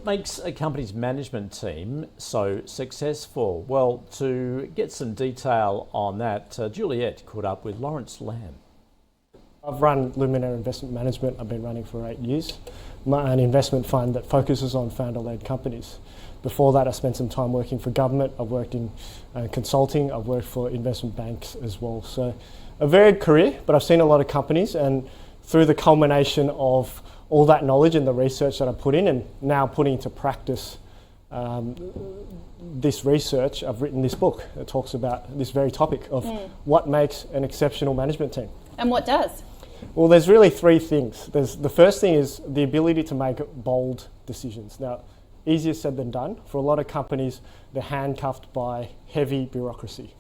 makes a company's management team so successful? Well, to get some detail on that, Juliet caught up with Lawrence Lam. I've run Lumenary Investment Management. I've been running for 8 years. An investment fund that focuses on founder-led companies. Before that, I spent some time working for government. I've worked in consulting. I've worked for investment banks as well. So a varied career, but I've seen a lot of companies, and through the culmination of all that knowledge and the research that I put in and now putting into practice this research, I've written this book that talks about this very topic of what makes an exceptional management team. And what does? Well, there's really 3 things. The first thing is the ability to make bold decisions. Now, easier said than done. For a lot of companies, they're handcuffed by heavy bureaucracy.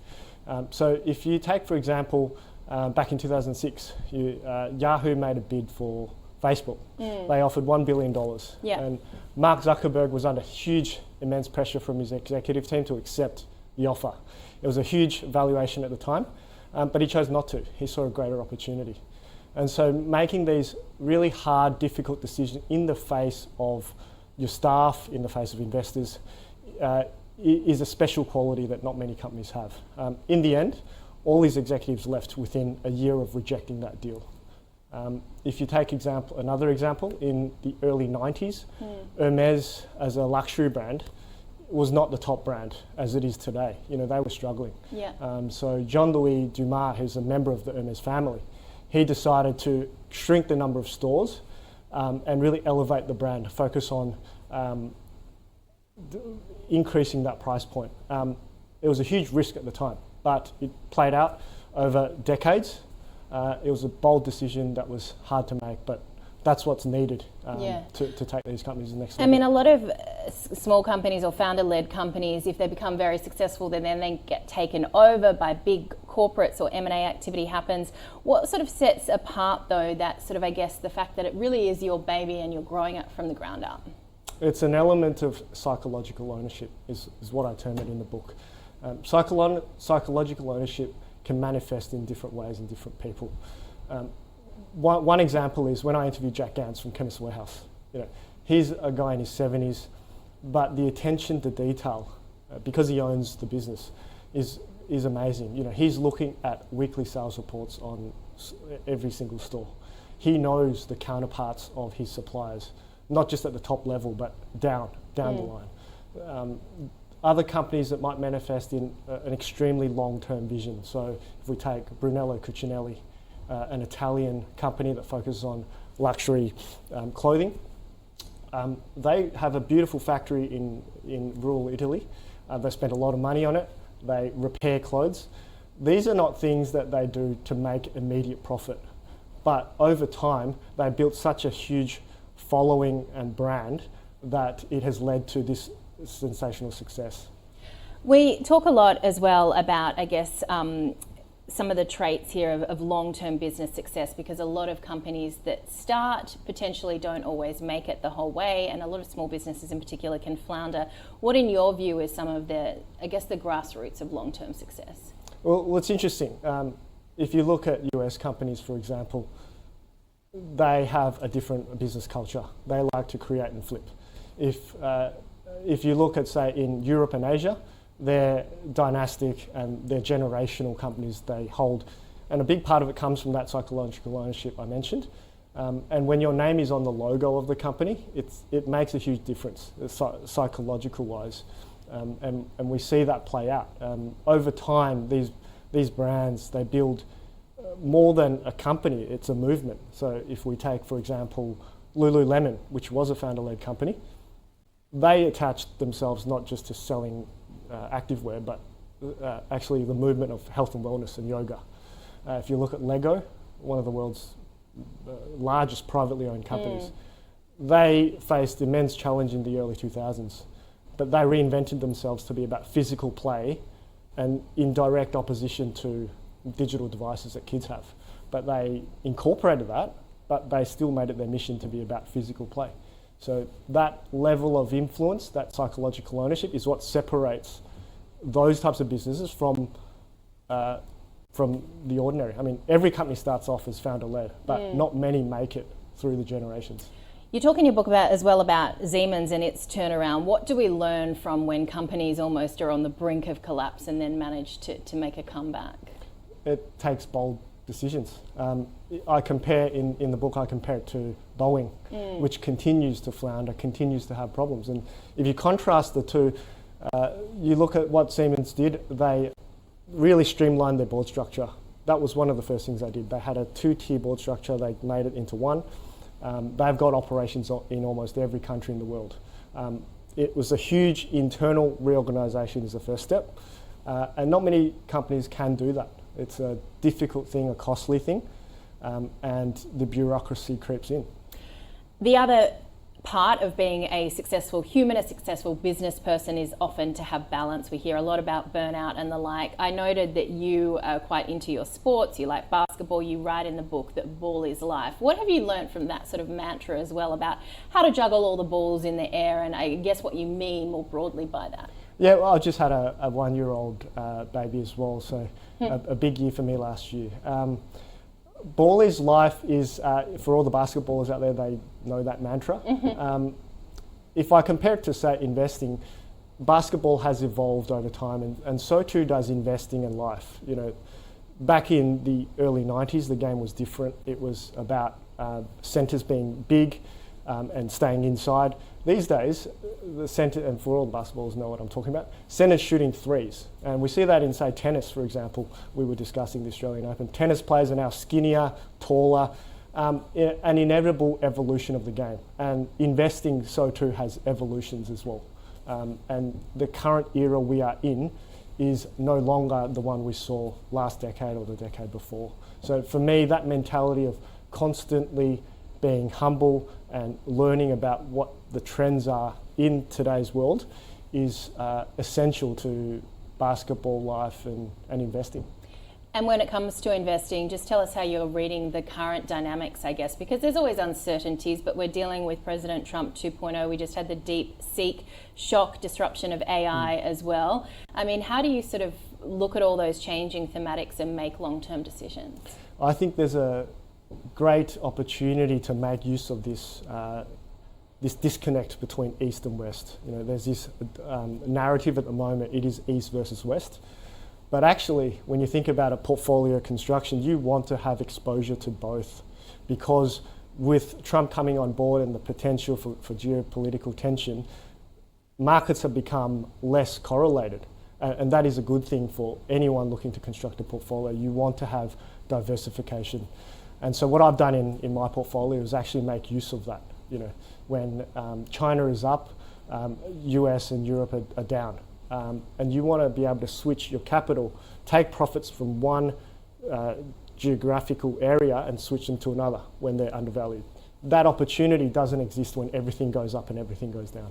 So if you take, for example, back in 2006, Yahoo made a bid for Facebook. They offered $1 billion. Yeah. And Mark Zuckerberg was under immense pressure from his executive team to accept the offer. It was a huge valuation at the time, but he chose not to. He saw a greater opportunity. And so making these really hard, difficult decisions in the face of your staff, in the face of investors, is a special quality that not many companies have. In the end, all these executives left within a year of rejecting that deal. If you take another example, in the early 90s, Hermes as a luxury brand was not the top brand as it is today. They were struggling. Yeah. So Jean-Louis Dumas, who's a member of the Hermes family, he decided to shrink the number of stores and really elevate the brand, focus on increasing that price point. It was a huge risk at the time, but it played out over decades. It was a bold decision that was hard to make, but that's what's needed to take these companies to the next level. I mean, a lot of small companies or founder-led companies, if they become very successful, then they get taken over by big corporates or M&A activity happens. What sort of sets apart, though, that sort of, I guess, the fact that it really is your baby and you're growing it from the ground up? It's an element of psychological ownership, is what I term it in the book. Psychological ownership can manifest in different ways in different people. One example is when I interviewed Jack Gance from Chemist Warehouse. He's a guy in his 70s, but the attention to detail, because he owns the business, is amazing. He's looking at weekly sales reports on every single store. He knows the counterparts of his suppliers, not just at the top level, but down the line. Other companies that might manifest in an extremely long-term vision. So if we take Brunello Cucinelli, an Italian company that focuses on luxury clothing. They have a beautiful factory in rural Italy. They spend a lot of money on it. They repair clothes. These are not things that they do to make immediate profit. But over time, they built such a huge following and brand that it has led to this sensational success. We talk a lot as well about, I guess, some of the traits here of long-term business success, because a lot of companies that start potentially don't always make it the whole way, and a lot of small businesses in particular can flounder. What in your view is some of the grassroots of long-term success? Well, it's interesting. If you look at US companies, for example, they have a different business culture. They like to create and flip. If you look at, say, in Europe and Asia, they're dynastic and they're generational companies they hold. And a big part of it comes from that psychological ownership I mentioned. And when your name is on the logo of the company, it makes a huge difference psychological wise. And we see that play out. Over time, these brands, they build more than a company, it's a movement. So if we take, for example, Lululemon, which was a founder-led company, they attached themselves not just to selling activewear, but actually the movement of health and wellness and yoga. If you look at Lego, one of the world's largest privately owned companies, they faced immense challenge in the early 2000s, but they reinvented themselves to be about physical play and in direct opposition to digital devices that kids have. But they incorporated that, but they still made it their mission to be about physical play. So that level of influence, that psychological ownership, is what separates those types of businesses from the ordinary. I mean, every company starts off as founder-led, but not many make it through the generations. You talk in your book about as well about Siemens and its turnaround. What do we learn from when companies almost are on the brink of collapse and then manage to make a comeback? It takes bold decisions. I compare in the book, I compare it to Boeing, which continues to flounder, continues to have problems. And if you contrast the two, you look at what Siemens did, they really streamlined their board structure. That was one of the first things they did. They had a 2-tier board structure, they made it into one. They've got operations in almost every country in the world. It was a huge internal reorganisation as the first step, and not many companies can do that. It's a difficult thing, a costly thing, and the bureaucracy creeps in. The other part of being a successful human, a successful business person is often to have balance. We hear a lot about burnout and the like. I noted that you are quite into your sports, you like basketball, you write in the book that ball is life. What have you learned from that sort of mantra as well about how to juggle all the balls in the air, and I guess what you mean more broadly by that? Yeah, well, I just had a 1-year-old baby as well, so a big year for me last year. Ball is life is, for all the basketballers out there, they know that mantra. If I compare it to, say, investing, basketball has evolved over time, and so too does investing in life. You know, back in the early 90s, the game was different. It was about centres being big and staying inside. These days, the centre, and for all the basketballers know what I'm talking about, centres shooting threes. And we see that in, say, tennis, for example. We were discussing the Australian Open. Tennis players are now skinnier, taller, an inevitable evolution of the game. And investing, so too, has evolutions as well. And the current era we are in is no longer the one we saw last decade or the decade before. So for me, that mentality of constantly being humble and learning about what the trends are in today's world is essential to basketball life and investing. And when it comes to investing, just tell us how you're reading the current dynamics, I guess, because there's always uncertainties, but we're dealing with President Trump 2.0. We just had the DeepSeek shock disruption of AI as well. I mean, how do you sort of look at all those changing thematics and make long-term decisions? I think there's a great opportunity to make use of this this disconnect between East and West. You know, there's this narrative at the moment, it is East versus West. But actually, when you think about a portfolio construction, you want to have exposure to both, because with Trump coming on board and the potential for geopolitical tension, markets have become less correlated. And that is a good thing for anyone looking to construct a portfolio. You want to have diversification. And so what I've done in my portfolio is actually make use of that. You know, when China is up, US and Europe are down. And you want to be able to switch your capital, take profits from one geographical area and switch them to another when they're undervalued. That opportunity doesn't exist when everything goes up and everything goes down.